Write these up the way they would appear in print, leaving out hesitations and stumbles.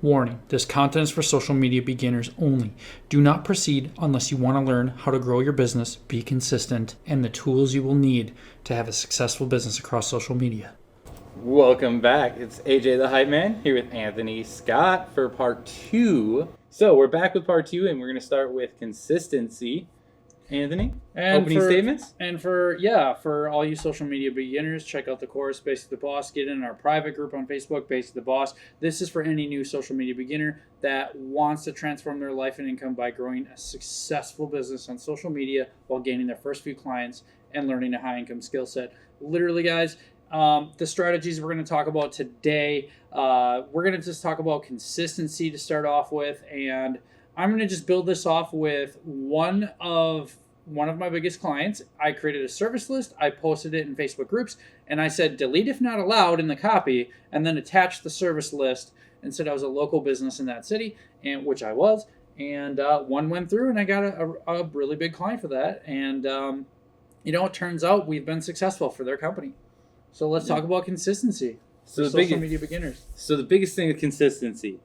Warning, this content is for social media beginners only. Do not proceed unless you want to learn how to grow your business, be consistent, and the tools you will need to have a successful business across social media. Welcome back. It's AJ the Hype Man here with Anthony Scott for part 2. So we're back with part 2 and we're going to start with consistency. Anthony, opening statements? And for all you social media beginners, check out the course, Basically the Boss. Get in our private group on Facebook, Basically the Boss. This is for any new social media beginner that wants to transform their life and income by growing a successful business on social media while gaining their first few clients and learning a high income skill set. Literally, guys, the strategies we're going to talk about today, we're going to just talk about consistency to start off with, and I'm going to just build this off with one of my biggest clients. I created a service list, I posted it in Facebook groups, and I said delete if not allowed in the copy, and then attach the service list and said I was a local business in that city, and which I was, and one went through and I got a really big client for that, and it turns out we've been successful for their company. So let's talk about consistency for social media beginners. So the biggest thing with consistency,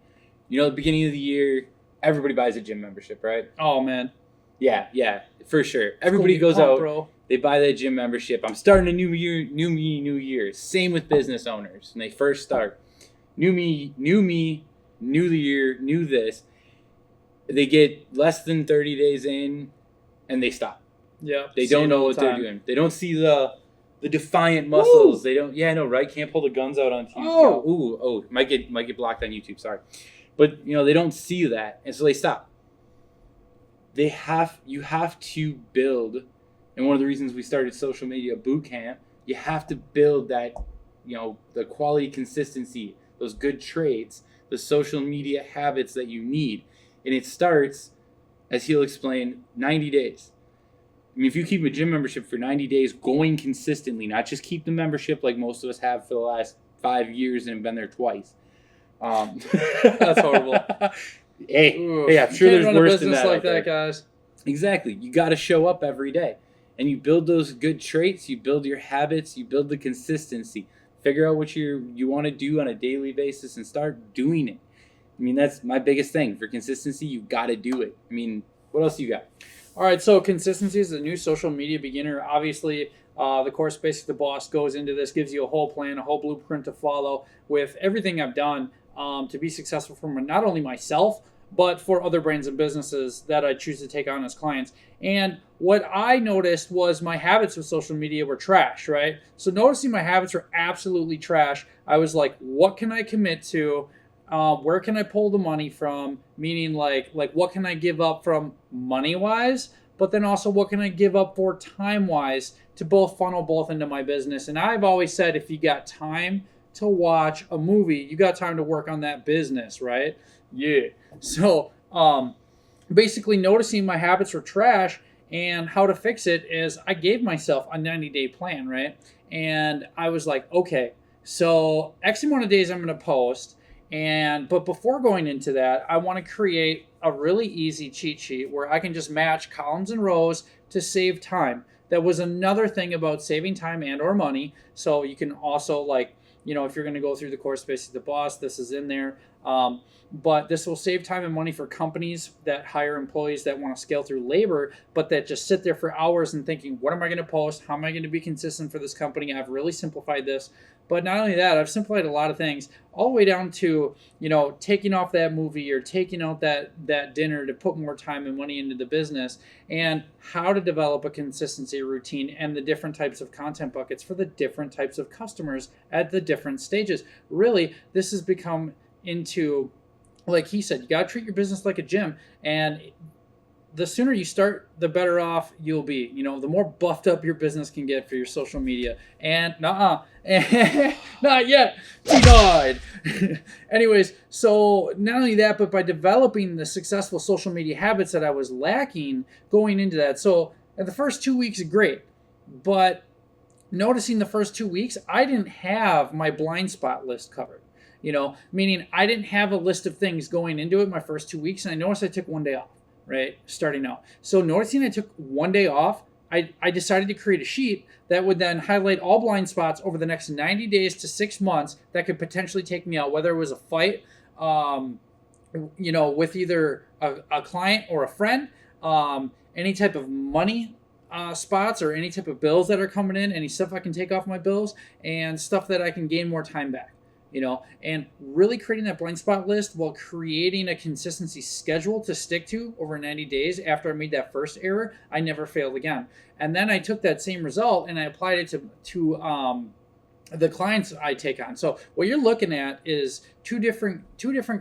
at the beginning of the year, everybody buys a gym membership, right? Oh, man. Yeah, for sure. Everybody goes out, bro. They buy that gym membership. I'm starting a new year, new me, new year. Same with business owners. When they first start, new me, new the year, new this. They get less than 30 days in, and they stop. Yeah. They don't know what they're doing. They don't see the defiant muscles. Woo! They don't. Yeah, I know, right? Can't pull the guns out on TV. Oh, might get blocked on YouTube. Sorry. But they don't see that, and so they stop. You have to build, and one of the reasons we started Social Media Boot Camp, you have to build that, the quality consistency, those good traits, the social media habits that you need, and it starts, as he'll explain, 90 days. I mean, if you keep a gym membership for 90 days, going consistently, not just keep the membership like most of us have for the last 5 years and have been there twice. That's horrible. Hey, I'm sure there's worse than that. Like that, guys. Exactly. You got to show up every day, and you build those good traits. You build your habits. You build the consistency. Figure out what you want to do on a daily basis and start doing it. I mean, that's my biggest thing for consistency. You got to do it. I mean, what else you got? All right. So consistency is a new social media beginner. Obviously, the course Basically the Boss goes into this, gives you a whole plan, a whole blueprint to follow with everything I've done to be successful for not only myself, but for other brands and businesses that I choose to take on as clients. And what I noticed was my habits with social media were trash, right? So noticing my habits were absolutely trash, I was like, what can I commit to? Where can I pull the money from? Meaning like what can I give up from money-wise? But then also what can I give up for time-wise to both funnel both into my business? And I've always said if you got time to watch a movie, you got time to work on that business, right? Yeah. So basically noticing my habits were trash and how to fix it is I gave myself a 90-day plan, right? And I was like, okay, so X amount of days I'm going to post. But before going into that, I want to create a really easy cheat sheet where I can just match columns and rows to save time. That was another thing about saving time and or money. So you can also if you're going to go through the course Basically the Boss, this is in there. But this will save time and money for companies that hire employees that want to scale through labor, but that just sit there for hours and thinking, what am I going to post? How am I going to be consistent for this company? I've really simplified this. But not only that, I've simplified a lot of things all the way down to, taking off that movie or taking out that dinner to put more time and money into the business, and how to develop a consistency routine and the different types of content buckets for the different types of customers at the different stages. Really, this has become into, like he said, you got to treat your business like a gym, and the sooner you start, the better off you'll be. The more buffed up your business can get for your social media. And not yet. He died. Anyways, so not only that, but by developing the successful social media habits that I was lacking going into that. So the first 2 weeks, great. But noticing the first 2 weeks, I didn't have my blind spot list covered. Meaning I didn't have a list of things going into it my first 2 weeks. And I noticed I took 1 day off. Right, starting out. So noticing I took 1 day off, I decided to create a sheet that would then highlight all blind spots over the next 90 days to 6 months that could potentially take me out, whether it was a fight, with either a client or a friend, any type of money spots or any type of bills that are coming in, any stuff I can take off my bills, and stuff that I can gain more time back. And really creating that blind spot list while creating a consistency schedule to stick to over 90 days after I made that first error, I never failed again. And then I took that same result and I applied it to the clients I take on. So what you're looking at is two different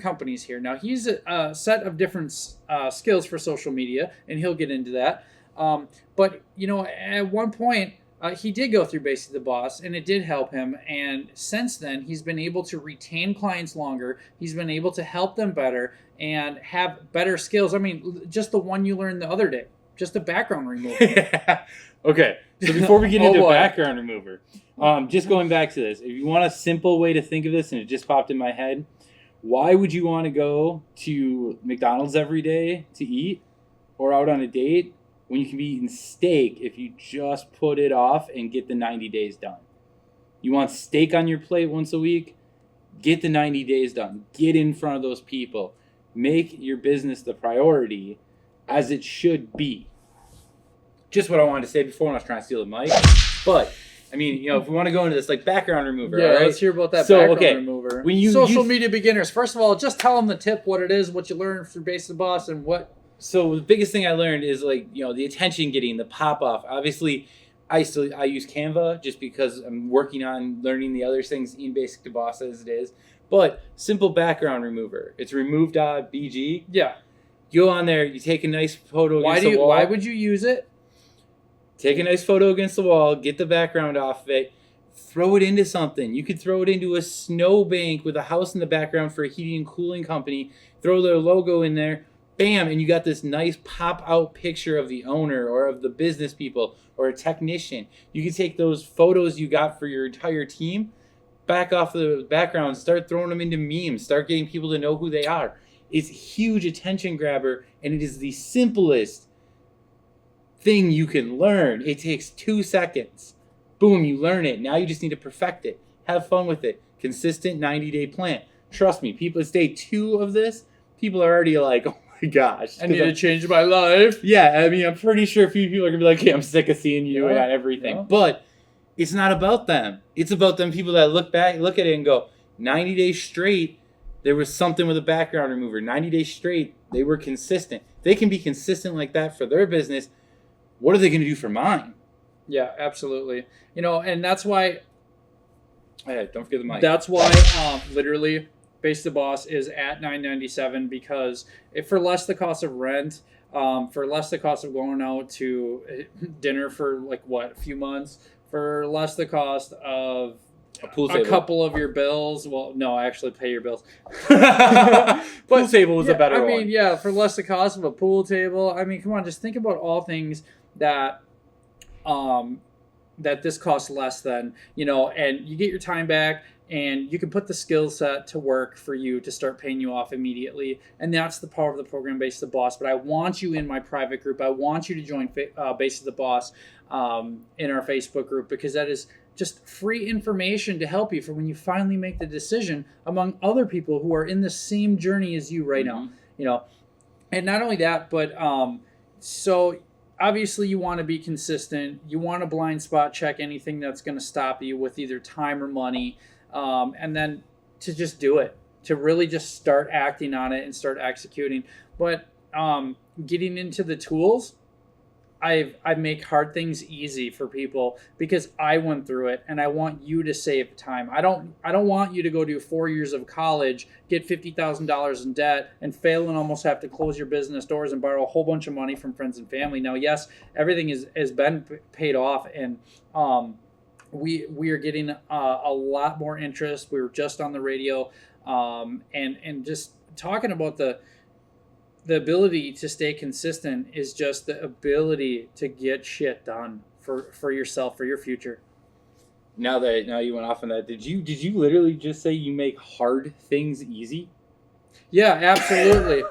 companies here. Now he's a set of different skills for social media, and he'll get into that. But at one point, he did go through Basically the Boss, and it did help him. And since then, he's been able to retain clients longer. He's been able to help them better and have better skills. I mean, just the one you learned the other day, just the background removal. Okay, so before we get Oh, into boy. background remover, just going back to this, if you want a simple way to think of this, and it just popped in my head, why would you want to go to McDonald's every day to eat or out on a date when you can be eating steak if you just put it off and get the 90 days done? You want steak on your plate once a week? Get the 90 days done. Get in front of those people. Make your business the priority as it should be. Just what I wanted to say before when I was trying to steal the mic. But, I mean, if we want to go into this, like, background remover, Yeah, all right? let's hear about that So, background okay, remover. when you Social use- media beginners. First of all, just tell them the tip, what it is, what you learned through Basically the Boss, and what. So the biggest thing I learned is the attention getting, the pop off. Obviously, I use Canva just because I'm working on learning the other things in Basic to Boss as it is. But simple background remover. It's remove.bg. Yeah. Go on there. You take a nice photo against the wall. Why would you use it? Take a nice photo against the wall. Get the background off of it. Throw it into something. You could throw it into a snowbank with a house in the background for a heating and cooling company. Throw their logo in there. Bam, and you got this nice pop-out picture of the owner or of the business people or a technician. You can take those photos you got for your entire team, back off the background, start throwing them into memes, start getting people to know who they are. It's a huge attention grabber, and it is the simplest thing you can learn. It takes 2 seconds. Boom, you learn it. Now you just need to perfect it. Have fun with it. Consistent 90-day plan. Trust me, people, it's day 2 of this. People are already like, oh my gosh. I need to change my life. Yeah, I mean, I'm pretty sure a few people are going to be like, hey, I'm sick of seeing you Yeah, and everything. yeah. But it's not about them. It's about them people that look at it and go, 90 days straight, there was something with a background remover. 90 days straight, they were consistent. They can be consistent like that for their business. What are they going to do for mine? Yeah, absolutely. And that's why. Hey, don't forget the mic. That's why, literally, Basically the Boss is at $9.97 because for less the cost of rent, for less the cost of going out to dinner for a few months, for less the cost of a pool a table. couple of your bills. Well, no, actually pay your bills. Pool table was a better one. I mean, yeah, for less the cost of a pool table. I mean, come on, just think about all things that that this costs less than, and you get your time back and you can put the skill set to work for you to start paying you off immediately. And that's the power of the program Basically the Boss. But I want you in my private group. I want you to join Basically the Boss in our Facebook group, because that is just free information to help you for when you finally make the decision among other people who are in the same journey as you right now. And not only that, but so obviously you want to be consistent. You want to blind spot check anything that's going to stop you with either time or money, and then to just do it, to really just start acting on it and start executing. But getting into the tools, I make hard things easy for people because I went through it, and I want you to save time. I don't want you to go do 4 years of college, get $50,000 in debt, and fail and almost have to close your business doors and borrow a whole bunch of money from friends and family. Now, yes, everything has been paid off, and we are getting a lot more interest. We were just on the radio, and just talking about the ability to stay consistent is just the ability to get shit done for yourself, for your future. Now you went off on that, did you literally just say you make hard things easy? Yeah, absolutely.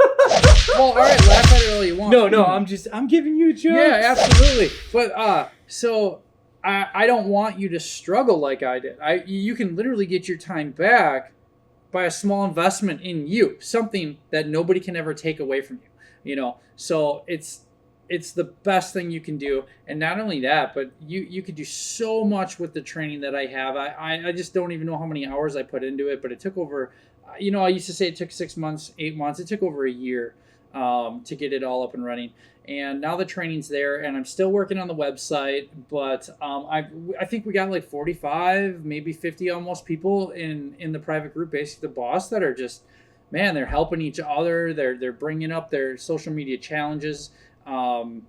Well, all right, laugh at it all you want. No, I'm giving you a joke. Yeah, absolutely. But so I don't want you to struggle like I did. You can literally get your time back by a small investment in you, something that nobody can ever take away from you. So it's the best thing you can do. And not only that, but you could do so much with the training that I have. I just don't even know how many hours I put into it, but it took over, I used to say it took 6 months, 8 months. It took over a year to get it all up and running. And now the training's there, and I'm still working on the website, but I think we got like 45, maybe 50 almost people in the private group, basically the boss, that are just, man, they're helping each other. They're bringing up their social media challenges, and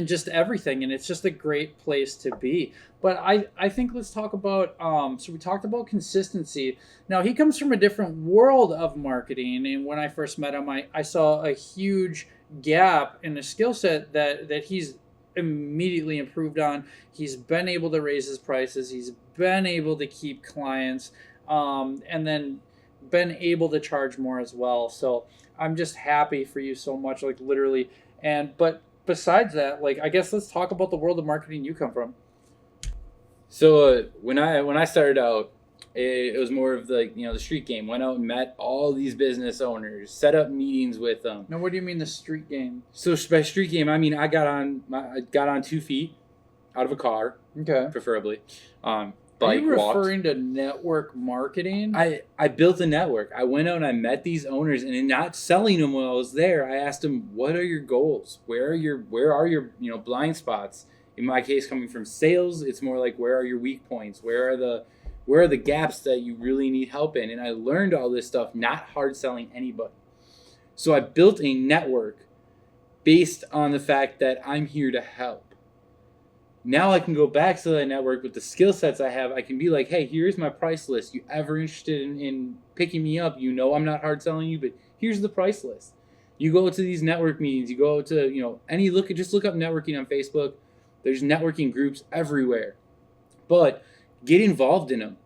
just everything. And it's just a great place to be. But I think let's talk about, so we talked about consistency. Now, he comes from a different world of marketing. And when I first met him, I saw a huge gap in the skill set that he's immediately improved on. He's been able to raise his prices. He's been able to keep clients, and then been able to charge more as well. So I'm just happy for you so much, like literally. But besides that, like, I guess let's talk about the world of marketing you come from. So when I started out, it was more of the street game. Went out and met all these business owners, set up meetings with them. Now, what do you mean the street game? So by street game, I mean I got on 2 feet out of a car, Okay. preferably. Are you Walked. referring to network marketing? I built a network. I went out and I met these owners, and in not selling them while I was there, I asked them, "What are your goals? Where are your blind spots?" In my case, coming from sales, it's more like, where are your weak points? Where are the gaps that you really need help in? And I learned all this stuff, not hard selling anybody. So I built a network based on the fact that I'm here to help. Now I can go back to that network with the skill sets I have. I can be like, hey, here's my price list. You ever interested in picking me up? I'm not hard selling you, but here's the price list. You go to these network meetings. You go to, just look up networking on Facebook. There's networking groups everywhere. But get involved in them.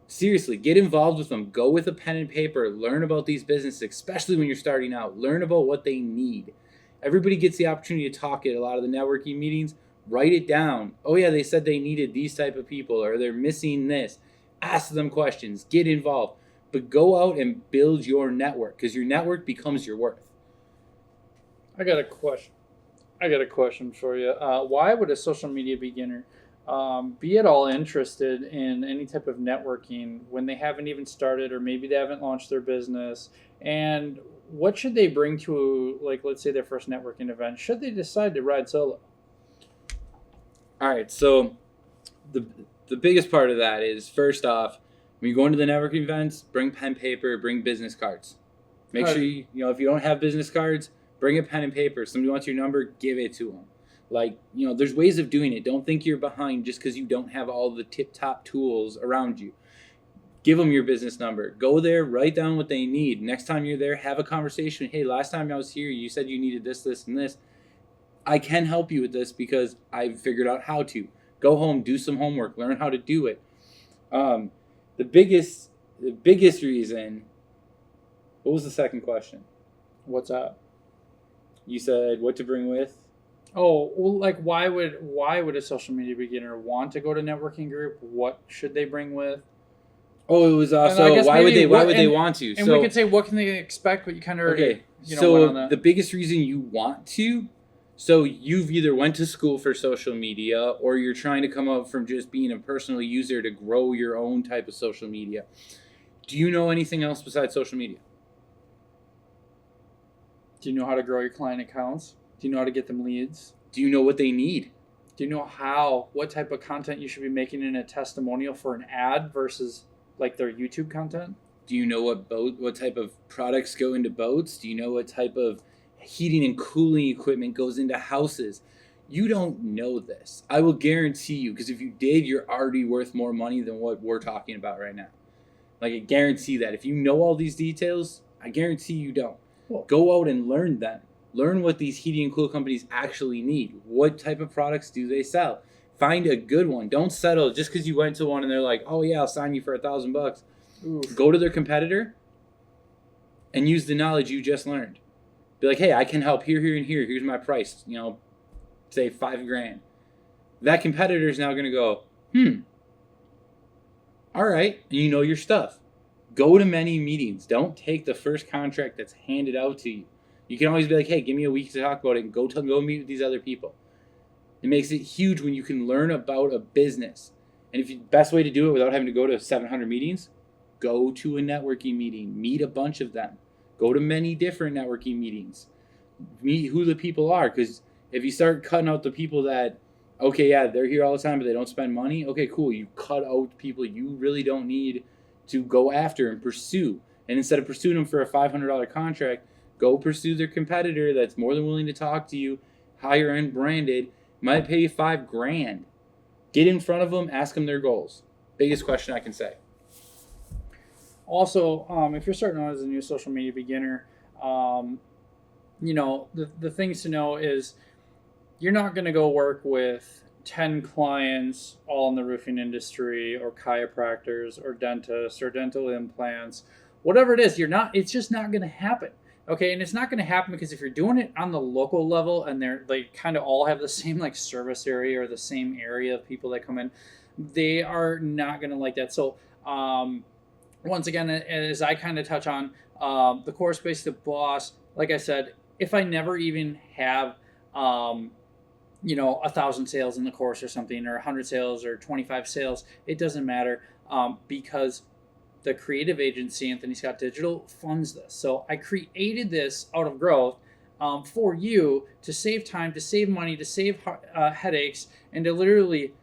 Seriously, get involved with them. Go with a pen and paper. Learn about these businesses, especially when you're starting out. Learn about what they need. Everybody gets the opportunity to talk at a lot of the networking meetings. Write it down. Oh yeah, they said they needed these type of people, or they're missing this. Ask them questions. Get involved. But go out and build your network, because your network becomes your worth. I got a question for you. Why would a social media beginner be at all interested in any type of networking when they haven't even started, or maybe they haven't launched their business? And what should they bring to, like, let's say their first networking event, should they decide to ride solo? All right, so the biggest part of that is, first off, when you go into the networking events, bring pen, paper, bring business cards. Make sure if you don't have business cards, bring a pen and paper. Somebody wants your number, give it to them. There's ways of doing it. Don't think you're behind just because you don't have all the tip-top tools around you. Give them your business number. Go there, write down what they need. Next time you're there, have a conversation. Hey, last time I was here, you said you needed this, this, and this. I can help you with this because I figured out how to. Go home, do some homework, learn how to do it. The biggest reason. What was the second question? What's that? You said what to bring with. Oh, well, like, why would a social media beginner want to go to networking group? What should they bring with? Oh, it was also why would they want to? And we could say, what can they expect? But you kind of already, went on that. The biggest reason you want to. So you've either went to school for social media, or you're trying to come up from just being a personal user to grow your own type of social media. Do you know anything else besides social media? Do you know how to grow your client accounts? Do you know how to get them leads? Do you know what they need? Do you know what type of content you should be making in a testimonial for an ad versus like their YouTube content? Do you know what type of products go into boats? Do you know what type of heating and cooling equipment goes into houses? You don't know this. I will guarantee you, because if you did, you're already worth more money than what we're talking about right now. Like, I guarantee that. If you know all these details, I guarantee you don't. Cool. Go out and learn them. Learn what these heating and cool companies actually need. What type of products do they sell? Find a good one. Don't settle just because you went to one and they're like, oh yeah, I'll sign you for $1,000. Go to their competitor and use the knowledge you just learned. Be like, hey, I can help here, here, and here. Here's my price. Say $5,000. That competitor is now going to go, all right, and you know your stuff. Go to many meetings. Don't take the first contract that's handed out to you. You can always be like, hey, give me a week to talk about it and go meet with these other people. It makes it huge when you can learn about a business. And if the best way to do it without having to go to 700 meetings, go to a networking meeting, meet a bunch of them, go to many different networking meetings, meet who the people are. Because if you start cutting out the people that, okay, yeah, they're here all the time, but they don't spend money. Okay, cool. You cut out people you really don't need to go after and pursue. And instead of pursuing them for a $500 contract, go pursue their competitor that's more than willing to talk to you, higher end branded, might pay you $5,000. Get in front of them, ask them their goals. Biggest question I can say. Also, if you're starting out as a new social media beginner, the things to know is you're not going to go work with 10 clients all in the roofing industry or chiropractors or dentists or dental implants, whatever it is. It's just not going to happen. Okay, and it's not going to happen because if you're doing it on the local level and they kind of all have the same like service area or the same area of people that come in, they are not going to like that. So once again, as I kind of touch on the course based the boss, like I said, if I never even have 1,000 sales in the course or something, or 100 sales or 25 sales, it doesn't matter because the creative agency, Anthony Scott Digital, funds this. So I created this out of growth for you to save time, to save money, to save headaches, and to literally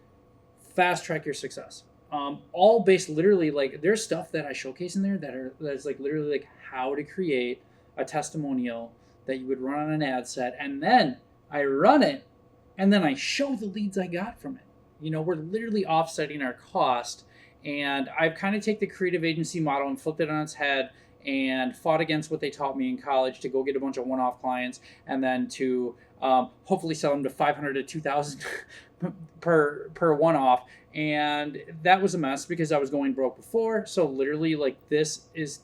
fast track your success. All based literally, like there's stuff that I showcase in there that's like literally like how to create a testimonial that you would run on an ad set, and then I run it, and then I show the leads I got from it. We're literally offsetting our cost. And I've kind of taken the creative agency model and flipped it on its head and fought against what they taught me in college to go get a bunch of one-off clients and then to hopefully sell them to 500 to 2,000 per one-off. And that was a mess because I was going broke before. So literally, like, this is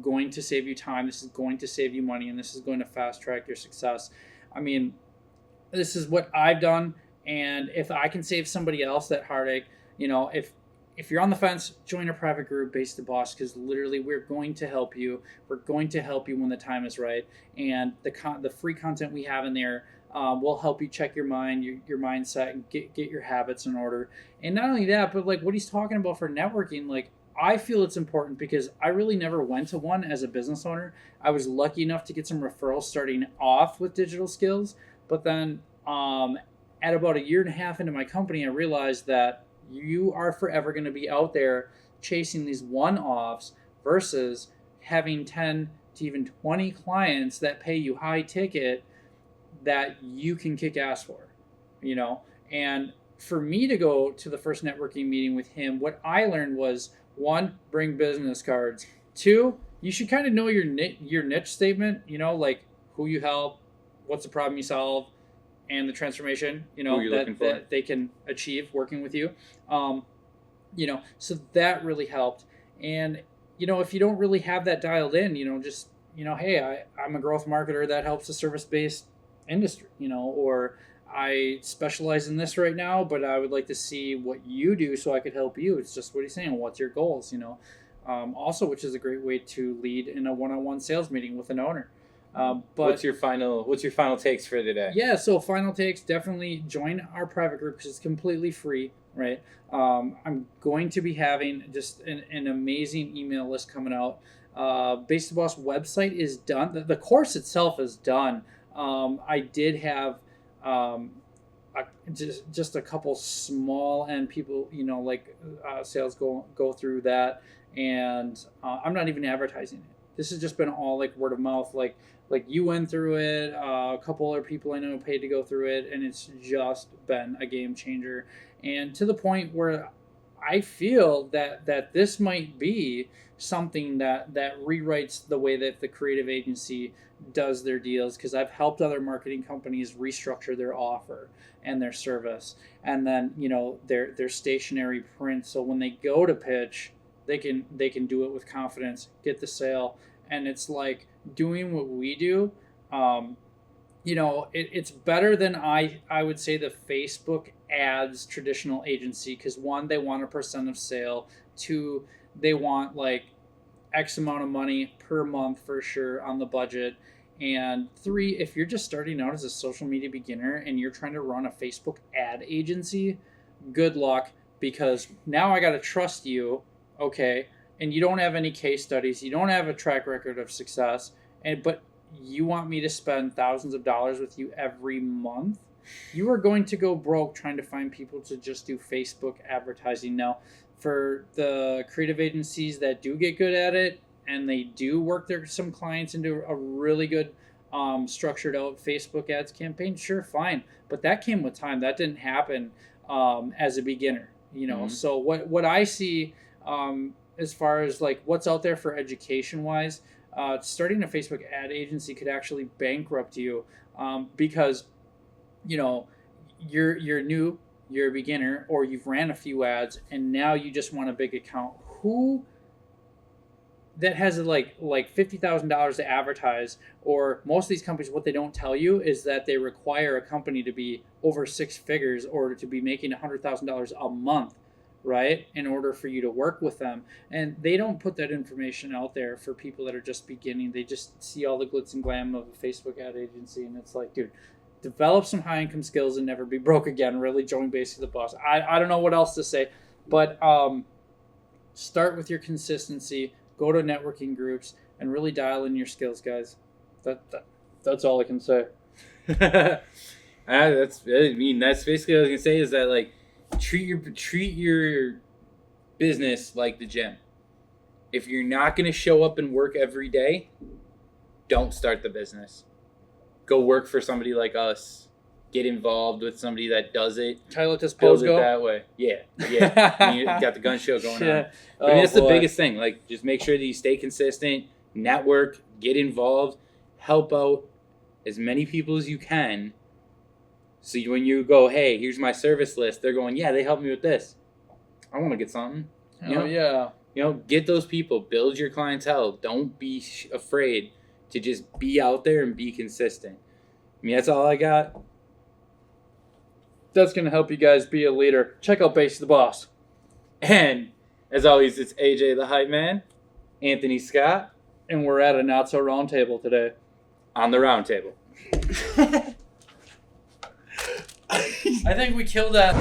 going to save you time. This is going to save you money, and this is going to fast track your success. I mean, this is what I've done. And if I can save somebody else that heartache, if you're on the fence, join a private group based the boss, because literally we're going to help you. We're going to help you when the time is right. And the free content we have in there will help you check your mind, your mindset, and get your habits in order. And not only that, but like what he's talking about for networking, like I feel it's important because I really never went to one as a business owner. I was lucky enough to get some referrals starting off with digital skills. But then at about 1.5 years into my company, I realized that you are forever going to be out there chasing these one-offs versus having 10 to even 20 clients that pay you high ticket that you can kick ass for, And for me to go to the first networking meeting with him, what I learned was, 1, bring business cards. 2, you should kind of know your niche statement, like who you help, what's the problem you solve, and the transformation, that they can achieve working with you. So that really helped. And, if you don't really have that dialed in, just, hey, I'm a growth marketer that helps a service-based industry, or I specialize in this right now, but I would like to see what you do so I could help you. It's just what he's saying. What's your goals, also, which is a great way to lead in a one-on-one sales meeting with an owner. But what's your final takes for today? Yeah, so final takes, definitely join our private group because it's completely free, right? I'm going to be having just an amazing email list coming out. Base the Boss website is done. The course itself is done. I did have just a couple small end people, sales go through that, and I'm not even advertising it. This has just been all like word of mouth, like you went through it, a couple other people I know paid to go through it, and it's just been a game changer. And to the point where I feel that this might be something that rewrites the way that the creative agency does their deals, because I've helped other marketing companies restructure their offer and their service, and then their stationary print, so when they go to pitch, they can do it with confidence, get the sale. And it's like doing what we do. It's better than I would say the Facebook ads traditional agency, because 1, they want a percent of sale. 2, they want like X amount of money per month for sure on the budget. And 3, if you're just starting out as a social media beginner and you're trying to run a Facebook ad agency, good luck, because now I got to trust you, okay? And you don't have any case studies, you don't have a track record of success, but you want me to spend thousands of dollars with you every month? You are going to go broke trying to find people to just do Facebook advertising. Now, for the creative agencies that do get good at it and they do work some clients into a really good structured out Facebook ads campaign, sure, fine. But that came with time. That didn't happen as a beginner, So what I see as far as like what's out there for education wise, starting a Facebook ad agency could actually bankrupt you because you're new, you're a beginner, or you've ran a few ads and now you just want a big account. Who that has like $50,000 to advertise? Or most of these companies, what they don't tell you is that they require a company to be over 6 figures or to be making $100,000 a month, right, in order for you to work with them. And they don't put that information out there for people that are just beginning. They just see all the glitz and glam of a Facebook ad agency, and it's like, dude, develop some high income skills and never be broke again. Really join Basically the Boss. I don't know what else to say, but start with your consistency, go to networking groups, and really dial in your skills, guys. That's all I can say. That's basically what I was gonna say, is that like treat your business like the gym. If you're not gonna show up and work every day, don't start the business. Go work for somebody like us. Get involved with somebody that does it. Can I let this Build pose it go? that way. Yeah. You got the gun show going on. I mean, that's the biggest thing. Like, just make sure that you stay consistent, network, get involved, help out as many people as you can. So when you go, hey, here's my service list, they're going, yeah, they helped me with this. I want to get something. Yeah. Get those people. Build your clientele. Don't be afraid to just be out there and be consistent. I mean, that's all I got. That's going to help you guys be a leader. Check out Basically the Boss. And as always, it's AJ the Hype Man, Anthony Scott, and we're at a not so round table today. On the round table. I think we killed that.